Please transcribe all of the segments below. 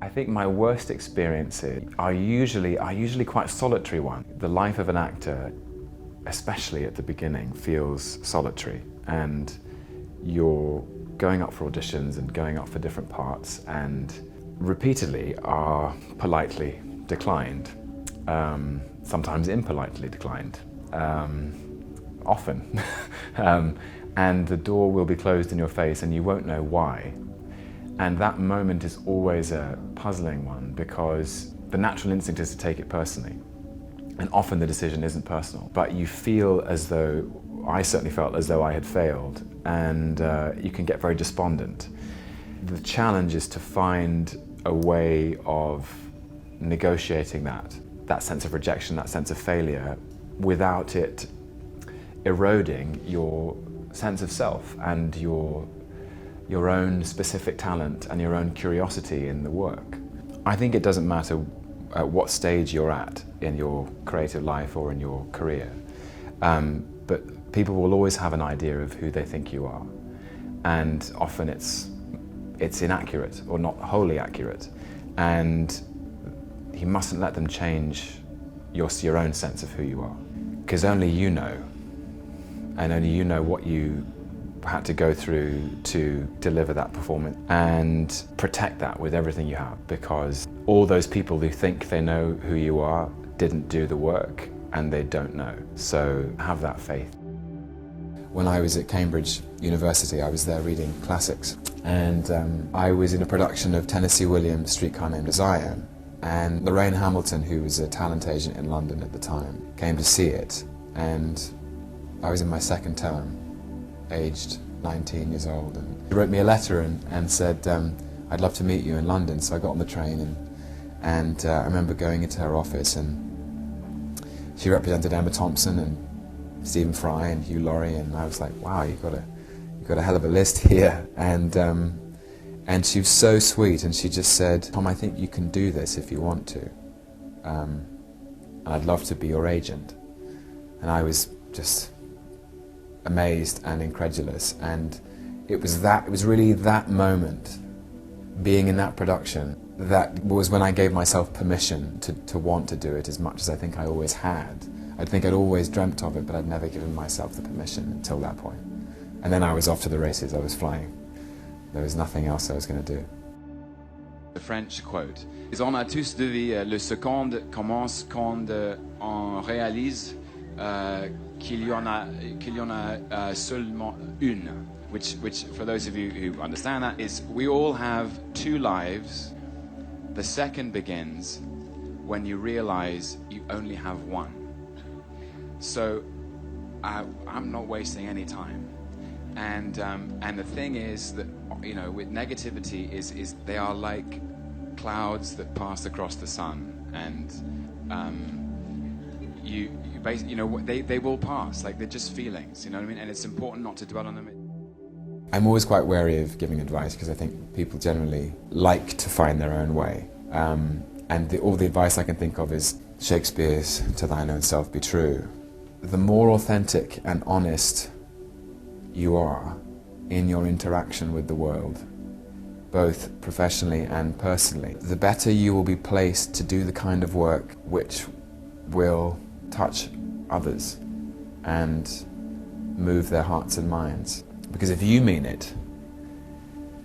I think my worst experiences are usually quite solitary ones. The life of an actor, especially at the beginning, feels solitary, and you're going up for auditions and going up for different parts and repeatedly are politely declined, sometimes impolitely declined, often. And the door will be closed in your face and you won't know why. And that moment is always a puzzling one, because the natural instinct is to take it personally. And often the decision isn't personal, but you feel as though, I certainly felt as though I had failed, and you can get very despondent. The challenge is to find a way of negotiating that sense of rejection, that sense of failure, without it eroding your sense of self and your own specific talent and your own curiosity in the work. I think it doesn't matter at what stage you're at in your creative life or in your career, but people will always have an idea of who they think you are, and often it's inaccurate or not wholly accurate, and you mustn't let them change your own sense of who you are, because only you know, and only you know what you had to go through to deliver that performance, and protect that with everything you have, because all those people who think they know who you are didn't do the work and they don't know. So have that faith. When I was at Cambridge University, I was there reading classics, and I was in a production of Tennessee Williams' Streetcar Named Desire, and Lorraine Hamilton, who was a talent agent in London at the time, came to see it, and I was in my second term, aged 19 years old, and she wrote me a letter and said, I'd love to meet you in London. So I got on the train, and I remember going into her office, and she represented Emma Thompson and Stephen Fry and Hugh Laurie, and I was like, wow, you've got a hell of a list here. And she was so sweet, and she just said, Tom, I think you can do this if you want to, and I'd love to be your agent. And I was just amazed and incredulous, and it was really that moment, being in that production, that was when I gave myself permission to want to do it as much as I think I always had. I think I'd always dreamt of it, but I'd never given myself the permission until that point. And then I was off to the races, I was flying. There was nothing else I was going to do. The French quote is: On a tous de vie, le seconde commence quand on réalise qu'il y en a seulement une, which for those of you who understand that, is we all have two lives. The second begins when you realize you only have one. So I'm not wasting any time, and the thing is that, you know, with negativity is they are like clouds that pass across the sun, and you basically, you know, they will pass, like they're just feelings, you know what I mean? And it's important not to dwell on them. I'm always quite wary of giving advice, because I think people generally like to find their own way. And all the advice I can think of is Shakespeare's "To thine own self be true." The more authentic and honest you are in your interaction with the world, both professionally and personally, the better you will be placed to do the kind of work which will touch others and move their hearts and minds. Because if you mean it,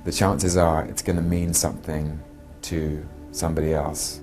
the chances are it's going to mean something to somebody else.